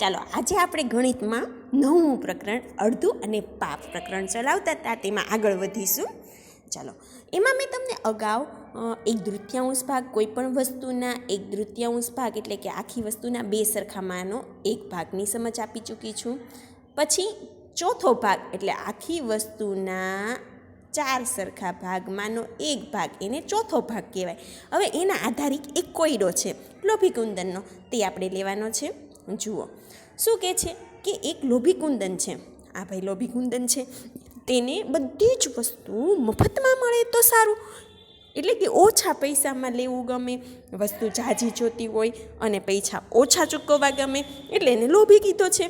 ચાલો આજે આપણે ગણિતમાં 9મું પ્રકરણ અડધું અને પાપ પ્રકરણ ચલાવતા હતા, તેમાં આગળ વધીશું. ચાલો, એમાં મેં તમને અગાઉ 1/3 ભાગ કોઈપણ વસ્તુના 1/3 ભાગ એટલે કે આખી વસ્તુના 2 સરખામાંનો 1 ભાગની સમજ આપી ચૂકી છું. પછી ચોથો ભાગ એટલે આખી વસ્તુના 4 સરખા ભાગમાંનો 1 ભાગ, એને ચોથો ભાગ કહેવાય. હવે એના આધારિત એક કોયડો છે લોભીકુંદનનો, તે આપણે લેવાનો છે. જુઓ શું કહે છે કે એક લોભીકુંદન છે. આ ભાઈ લોભીકુંદન છે, તેને બધી જ વસ્તુ મફતમાં મળે તો સારું, એટલે કે ઓછા પૈસામાં લેવું ગમે, વસ્તુ ઝાઝી જોતી હોય અને પૈસા ઓછા ચૂકવવા ગમે, એટલે એને લોભી કીધો છે.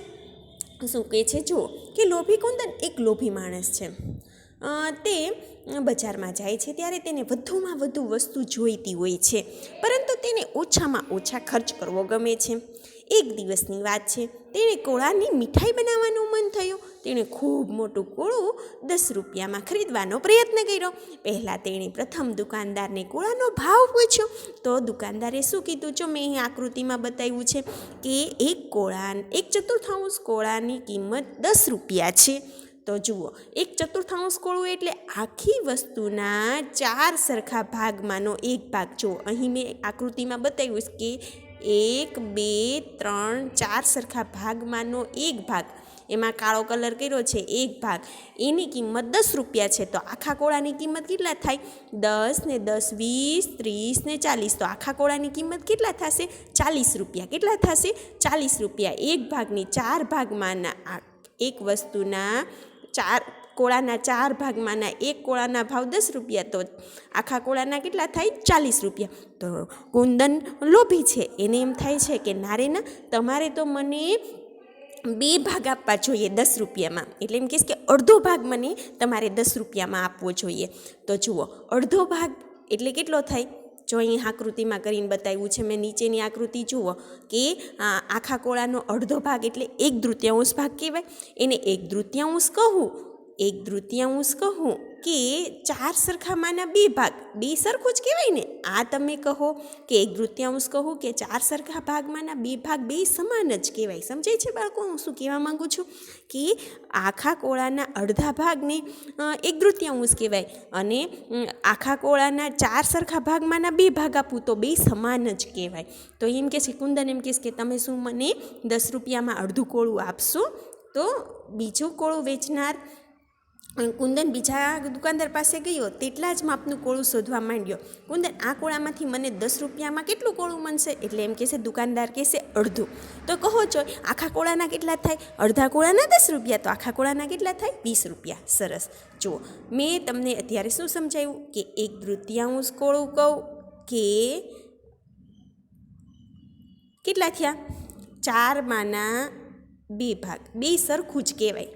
શું કહે છે જુઓ કે લોભીકુંદન એક લોભી માણસ છે. તે બજારમાં જાય છે ત્યારે તેને વધુમાં વધુ વસ્તુ જોઈતી હોય છે, પરંતુ તેને ઓછામાં ઓછા ખર્ચ કરવો ગમે છે. એક દિવસની વાત છે, તેણે કોળાની મીઠાઈ બનાવવાનું મન થયું. તેણે ખૂબ મોટું કોળું 10 રૂપિયામાં ખરીદવાનો પ્રયત્ન કર્યો. પહેલાં તેણે પ્રથમ દુકાનદારને કોળાનો ભાવ પૂછ્યો, તો દુકાનદારે શું કીધું? જો મેં અહીં આકૃતિમાં બતાવ્યું છે કે એક 1/4 કોળાની કિંમત 10 રૂપિયા છે. તો જુઓ, 1/4 કોળું એટલે આખી વસ્તુના 4 સરખા ભાગમાંનો 1 ભાગ. જુઓ અહીં મેં આકૃતિમાં બતાવ્યું કે 1, 2, 3, 4 સરખા ભાગમાંનો 1 ભાગ, એમાં કાળો કલર કર્યો છે 1 ભાગ, એની કિંમત 10 રૂપિયા છે. તો આખા કોળાની કિંમત કેટલા થાય? 10 ને 10 20, 30 ને 40. તો આખા કોળાની કિંમત કેટલા થશે? 40 રૂપિયા. કેટલા થશે? 40 રૂપિયા. 1 ભાગની 4 ભાગમાંના એક વસ્તુના કોળાના 4 ભાગમાંના 1 કોળાના ભાવ 10 રૂપિયા, તો આખા કોળાના કેટલા થાય? 40 રૂપિયા. તો કુંદન લોભી છે, એને એમ થાય છે કે નારે ના, તમારે તો મને 2 ભાગ આપવા જોઈએ 10 રૂપિયામાં. એટલે એમ કહેશ કે અડધો ભાગ મને તમારે 10 રૂપિયામાં આપવો જોઈએ. તો જુઓ, અડધો ભાગ એટલે કેટલો થાય? જો અહીં આકૃતિમાં કરીને બતાવ્યું છે મેં, નીચેની આકૃતિ જુઓ કે આખા કોળાનો અડધો ભાગ એટલે 1/3 ભાગ કહેવાય. એને 1/3 કહું, 1/3 કહું કે 4 સરખામાંના 2 ભાગ, 2 સરખું જ કહેવાય ને. આ તમે કહો કે 1/3 કહું કે 4 સરખા ભાગમાંના 2 ભાગ, 2 સમાન જ કહેવાય. સમજાય છે બાળકો હું શું કહેવા માગું છું? કે આખા કોળાના અડધા ભાગને 1/3 કહેવાય, અને આખા કોળાના 4 સરખા ભાગમાંના 2 ભાગ આપું તો 2 સમાન જ કહેવાય. તો એમ કહે છે કુંદન, એમ કહેશે કે તમે શું મને 10 રૂપિયામાં અડધું કોળું આપશો? તો બીજું કોળું વેચનાર કુંદન બીજા દુકાનદાર પાસે ગયો, તેટલા જ માપનું કોળું શોધવા માંડ્યો. કુંદન, આ કોળામાંથી મને 10 રૂપિયામાં કેટલું કોળું મળશે? એટલે એમ કહેશે, દુકાનદાર કહેશે અડધું. તો કહો છો આખા કોળાના કેટલા થાય? અડધા કોળાના 10 રૂપિયા, તો આખા કોળાના કેટલા થાય? 20 રૂપિયા. સરસ. જુઓ, મેં તમને અત્યારે શું સમજાવ્યું કે 1/3 કોળું કહું કે કેટલા થયા? 4માંના 2 ભાગ, 2 સરખું જ કહેવાય.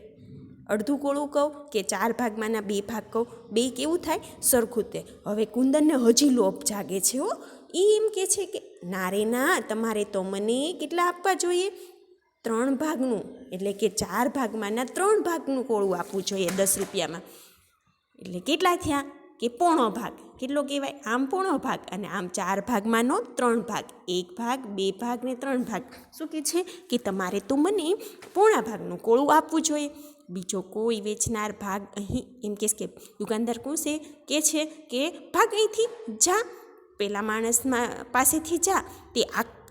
અડધું કોળું કહું કે 4 ભાગમાંના 2 ભાગ કહું, 2 કેવું થાય? સરખું તે. હવે કુંદનને હજી લોભ જાગે છે હો. એ એમ કહે છે કે નારે ના, તમારે તો મને કેટલા આપવા જોઈએ? 3 ભાગનું, એટલે કે 4 ભાગમાંના 3 ભાગનું કોળું આપવું જોઈએ 10 રૂપિયામાં. એટલે કેટલા થયા? કે પોણો ભાગ. કેટલો કહેવાય? આમ પોણો ભાગ, અને આમ 4 ભાગમાંનો 3 ભાગ. 1 ભાગ, 2 ભાગ ને 3 ભાગ. શું કહે છે કે તમારે તો મને પોણા ભાગનું કોળું આપવું જોઈએ. બીજો કોઈ વેચનાર ભાગ અહીં એમ કહેશે કે દુકાનદાર કહે છે કે ભાગ અહીંથી જા, પેલા માણસમાં પાસેથી જા, તે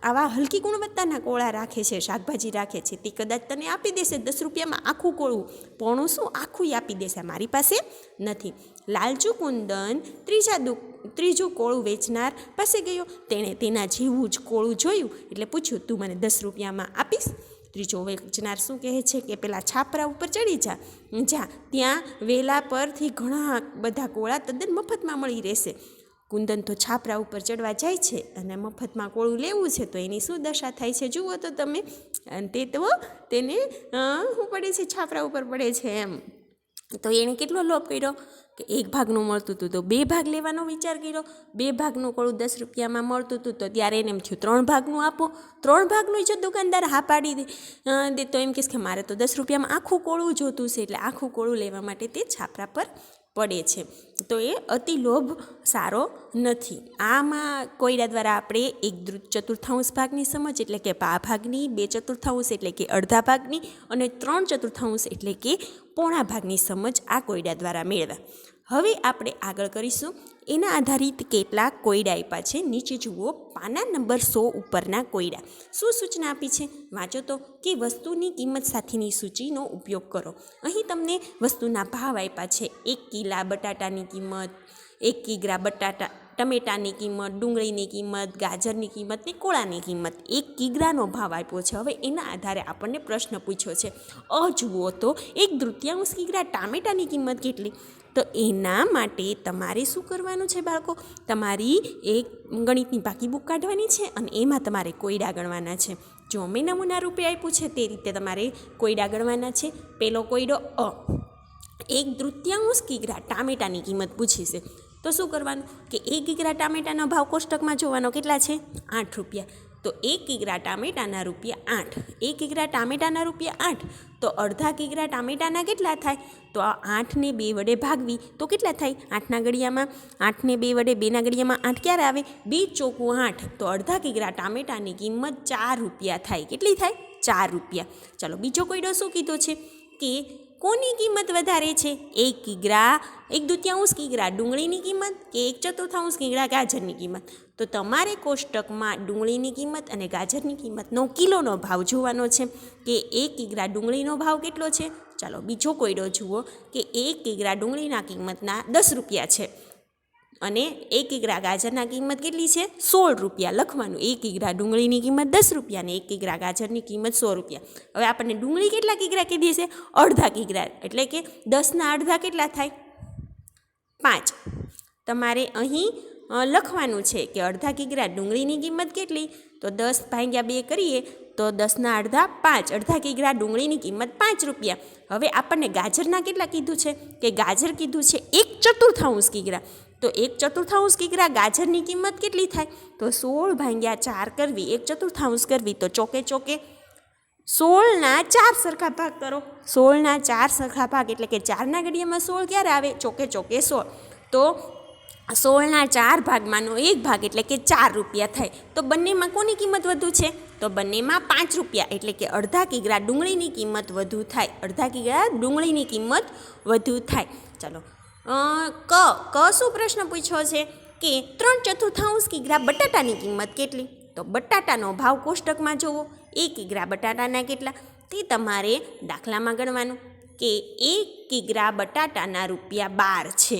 આવા હલકી ગુણવત્તાના કોળા રાખે છે, શાકભાજી રાખે છે, તે કદાચ તને આપી દેશે 10 રૂપિયામાં આખું કોળું. પોણું શું, આખું આપી દેશે. મારી પાસે નથી. લાલચુ કુંદન ત્રીજું કોળું વેચનાર પાસે ગયો. તેણે તેના જેવું જ કોળું જોયું એટલે પૂછ્યું, તું મને 10 રૂપિયામાં આપીશ? ત્રીજો વેચનાર શું કહે છે કે પેલા છાપરા ઉપર ચડી જા, ત્યાં વેલા પરથી ઘણા બધા કોળા તદ્દન મફતમાં મળી રહેશે. કુંદન તો છાપરા ઉપર ચડવા જાય છે અને મફતમાં કોળું લેવું છે, તો એની શું દશા થાય છે જુઓ તો તમે. તે તો તેને શું પડે છે? છાપરા ઉપર પડે છે એમ. તો એણે કેટલો લોભ કર્યો કે 1 ભાગનું મળતું હતું તો 2 ભાગ લેવાનો વિચાર કર્યો. 2 ભાગનું કોળું 10 રૂપિયામાં મળતું હતું તો ત્યારે એને એમ થયું 3 ભાગનું આપો. 3 ભાગનું જો દુકાનદાર હા પાડી દે તો એમ કહેશે કે મારે તો 10 રૂપિયામાં આખું કોળું જોતું છે. એટલે આખું કોળું લેવા માટે તે છાપરા પર પડે છે. તો એ અતિ લોભ સારો નથી. આમાં કોયડા દ્વારા આપણે 1/4 ભાગની સમજ એટલે કે પા ભાગની, 2/4 એટલે કે અડધા ભાગની અને 3/4 એટલે કે પોણા ભાગની સમજ આ કોયડા દ્વારા મેળવ્યા. હવે આપણે આગળ કરીશું. એના આધારિત કેટલાક કોયડા આપ્યા છે. નીચે જુઓ પાના નંબર 100 ઉપરના કોયડા. શું સૂચના આપી છે વાંચો તો, કે વસ્તુની કિંમત સાથેની સૂચિનો ઉપયોગ કરો. અહીં તમને વસ્તુના ભાવ આપ્યા છે. 1 કિલા બટાટાની કિંમત, 1 કિગ્રા ટમેટાની કિંમત, ડુંગળીની કિંમત, ગાજરની કિંમત ને કોળાની કિંમત. 1 કિગ્રાનો ભાવ આપ્યો છે. હવે એના આધારે આપણને પ્રશ્ન પૂછ્યો છે. જુઓ તો 1/3 કિગ્રા ટામેટાની કિંમત કેટલી? તો એના માટે તમારે શું કરવાનું છે બાળકો? તમારી એક ગણિતની બાકી બુક કાઢવાની છે અને એમાં તમારે કોયડા ગણવાના છે. જો મેં નમૂના રૂપે આપ્યું છે તે રીતે તમારે કોયડા ગણવાના છે. પહેલો કોયડો 1/3 કિગ્રા ટામેટાની કિંમત પૂછી છે. તો શું કરવાનું કે 1 કિગ્રા ટામેટાનો ભાવ કોષ્ટકમાં જોવાનો કેટલા છે? 8 રૂપિયા. તો 1 કિગ્રા ટામેટાના રૂપિયા 8. 1 કિગ્રા ટામેટાના રૂપિયા 8. તો અડધા કિગ્રા ટામેટાના કેટલા થાય? તો 8ને 2 વડે ભાગવી તો કેટલા થાય? 8ના ઘડિયામાં 8ને 2 વડે 2ના ઘડિયામાં 8 ક્યારે આવે? 2 ચોકું 8. તો અડધા કિગ્રા ટામેટાની કિંમત 4 રૂપિયા થાય. કેટલી થાય? 4 રૂપિયા. ચાલો બીજો કોયડો શું કીધો છે કે કોની કિંમત વધારે છે? 1/2 કિગ્રા ડુંગળીની કિંમત કે 1/4 કિગ્રા ગાજરની કિંમત? તો તમારે કોષ્ટકમાં ડુંગળીની કિંમત અને ગાજરની કિંમતનો કિલોનો ભાવ જોવાનો છે કે 1 કિગ્રા ડુંગળીનો ભાવ કેટલો છે. ચાલો બીજો કોયડો જુઓ કે 1 કિગ્રા ડુંગળીના કિંમતના 10 રૂપિયા છે અને 1 કિગ્રા ગાજરના કિંમત કેટલી છે? 16 રૂપિયા. લખવાનું 1 કિગ્રા ડુંગળીની કિંમત 10 રૂપિયા અને 1 કિગ્રા ગાજરની કિંમત 100 રૂપિયા. હવે આપણને ડુંગળી કેટલા કિગ્રા કીધી છે? અડધા કિગ્રા. એટલે કે 10ના અડધા કેટલા થાય? 5. તમારે અહીં લખવાનું છે કે અડધા કિગ્રા ડુંગળીની કિંમત કેટલી? તો 10/2 કરીએ તો 10ના અડધા 5. અડધા કિગ્રા ડુંગળીની કિંમત 5 રૂપિયા. હવે આપણને ગાજરના કેટલા કીધું છે? કે ગાજર કીધું છે 1/4 કિગ્રા. તો 1/4 કિગ્રા ગાજરની કિંમત કેટલી થાય? તો 16/4 કરવી, 1/4 કરવી તો ચોકે ચોકે 16ના 4 સરખા ભાગ કરો. 16ના 4 સરખા ભાગ એટલે કે 4ના ઘડિયામાં 16 ક્યારે આવે? ચોકે ચોકે 16. તો 16ના 4 ભાગમાંનો 1 ભાગ એટલે કે 4 રૂપિયા થાય. તો બંનેમાં કોની કિંમત વધુ છે? તો બંનેમાં 5 રૂપિયા એટલે કે અડધા કિગ્રા ડુંગળીની કિંમત વધુ થાય. અડધા કિગ્રા ડુંગળીની કિંમત વધુ થાય. ચાલો શું પ્રશ્ન પૂછ્યો છે કે 3/4 કિગ્રા બટાટાની કિંમત કેટલી? તો બટાટાનો ભાવ કોષ્ટકમાં જોવો. 1 કિગ્રા બટાટાના કેટલા? તે તમારે દાખલામાં ગણવાનું કે 1 કિગ્રા બટાટાના રૂપિયા 12 છે.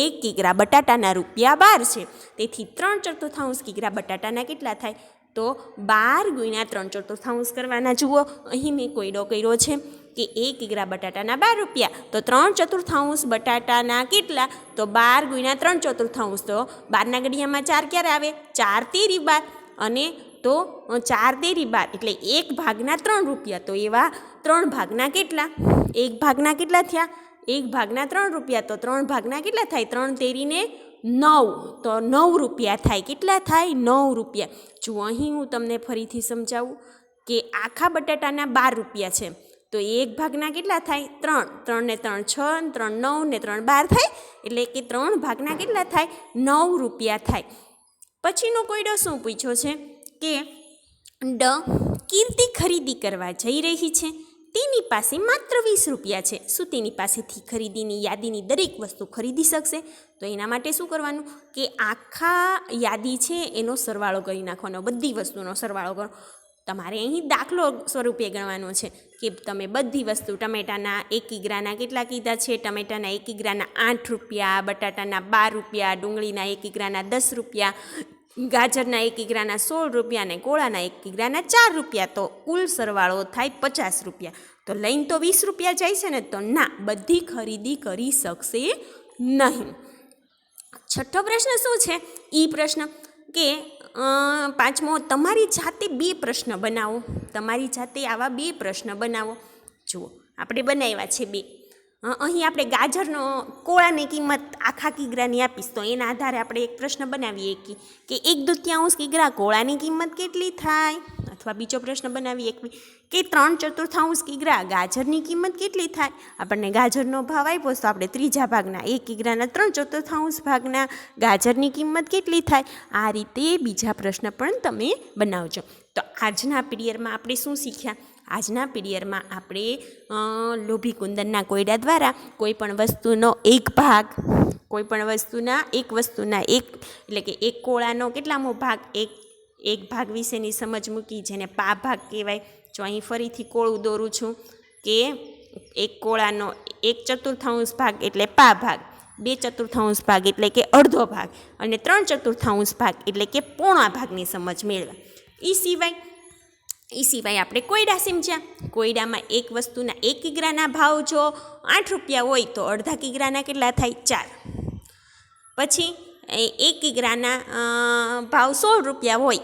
1 કિગ્રા બટાટાના રૂપિયા 12 છે. તેથી 3/4 કિગ્રા બટાટાના કેટલા થાય? તો 12 × 3/4 કરવાના. જુઓ અહીં મેં કોયડો કર્યો છે કે 1 કિગ્રા બટાટાના 12 રૂપિયા. તો 3/4 બટાટાના કેટલા? તો 12 × 3/4. તો 12ના ઘડિયામાં 4 ક્યારે આવે? 4 તેરી 12. અને તો 4 તેરી 12 એટલે 1 ભાગના 3 રૂપિયા. તો એવા 3 ભાગના કેટલા? 1 ભાગના કેટલા થયા? 1 ભાગના 3 રૂપિયા. તો 3 ભાગના કેટલા થાય? 3 તેરીને 9. તો 9 રૂપિયા થાય. કેટલા થાય? 9 રૂપિયા. જો અહીં હું તમને ફરીથી સમજાવું કે આખા બટાટાના 12 રૂપિયા છે. તો 1 ભાગના કેટલા થાય? 3. 3 ને 3 6, 3 9 ને 3 12 થાય. એટલે કે 3 ભાગના કેટલા થાય? 9 રૂપિયા થાય. પછીનો કોયડો શું પૂછ્યો છે કે કીર્તિ ખરીદી કરવા જઈ રહી છે. તેની પાસે માત્ર 20 રૂપિયા છે. શું તેની પાસેથી ખરીદીની યાદીની દરેક વસ્તુ ખરીદી શકશે? તો એના માટે શું કરવાનું કે આખા યાદી છે એનો સરવાળો કરી નાખવાનો. બધી વસ્તુનો સરવાળો કરો. તમારે અહીં દાખલો સ્વરૂપે ગણવાનો છે કે તમે બધી વસ્તુ ટમેટાના 1 કિગ્રાના કેટલા કીધા છે? ટમેટાના 1 કિગ્રાના 8 રૂપિયા, બટાટાના 12 રૂપિયા, ડુંગળીના 1 કિગ્રાના 10 રૂપિયા, ગાજરના 1 કિગ્રાના 16 રૂપિયા અને કોળાના 1 કિગ્રાના 4 રૂપિયા. તો કુલ સરવાળો થાય 50 રૂપિયા. તો લઈને તો 20 રૂપિયા જાય છે ને? તો ના, બધી ખરીદી કરી શકશે નહીં. છઠ્ઠો પ્રશ્ન શું છે? પ્રશ્ન કે 5મો, તમારી જાતે 2 પ્રશ્ન બનાવો. તમારી જાતે આવા 2 પ્રશ્ન બનાવો. જુઓ આપણે બનાવ્યા છે 2. અહીં આપણે ગાજરનો કોળાની કિંમત આખા કિગ્રાની આપીશ તો એના આધારે આપણે એક પ્રશ્ન બનાવીએ કે 1/2 કિગ્રા કોળાની કિંમત કેટલી થાય? અથવા બીજો પ્રશ્ન બનાવીએ કે 3/4 કિગ્રા ગાજરની કિંમત કેટલી થાય. આપણને ગાજરનો ભાવ આપ્યો તો આપણે ત્રીજા ભાગના 1 કિગ્રાના 3/4 ભાગના ગાજરની કિંમત કેટલી થાય. આ રીતે બીજા પ્રશ્ન પણ તમે બનાવજો. તો આજના પીરિયડમાં આપણે શું શીખ્યા? આજના પીરિયડમાં આપણે લોભી કુંદનના કોયડા દ્વારા કોઈપણ વસ્તુનો એક ભાગ, કોઈપણ વસ્તુના એટલે કે એક કોળાનો કેટલામો ભાગ, એક ભાગ વિશેની સમજ મૂકી, જેને પા ભાગ કહેવાય. જો અહીં ફરીથી કોળું દોરું છું કે એક કોળાનો 1/4 ભાગ એટલે પા ભાગ, 2/4 ભાગ એટલે કે અડધો ભાગ, અને 3/4 ભાગ એટલે કે પોણા ભાગની સમજ મેળવા. એ સિવાય આપણે કોયડા સમજ્યા. કોયડામાં એક વસ્તુના 1 કિગ્રાના ભાવ જો 8 રૂપિયા હોય તો અડધા કિગ્રાના કેટલા થાય? 4. પછી 1 કિગ્રાના ભાવ 16 રૂપિયા હોય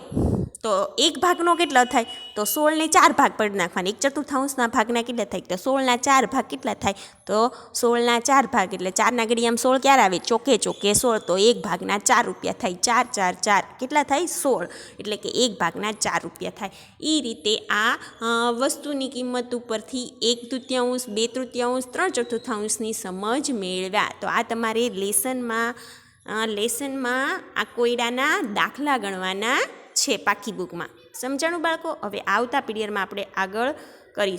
તો એક ભાગનો કેટલો થાય? તો 16 ને 4 ભાગ પાડી નાખવાના. 1/4 ભાગના કેટલા થાય? તો 16ના 4 ભાગ કેટલા થાય? તો 16ના 4 ભાગ એટલે 4ના ઘડિયામાં 16 ક્યારે આવે? ચોકે 16. તો એક ભાગના 4 રૂપિયા થાય. 4 4 4 કેટલા થાય? 16. એટલે કે એક ભાગના 4 રૂપિયા થાય. એ રીતે આ વસ્તુની કિંમત ઉપરથી 1/3, 2/3, 3/4ની સમજ મેળવ્યા. તો આ તમારે લેસનમાં આ કોયડાના દાખલા ગણવાના છે પાકી બુકમાં. સમજાણું બાળકો? હવે આવતા પીરિયડમાં આપણે આગળ કરીશું.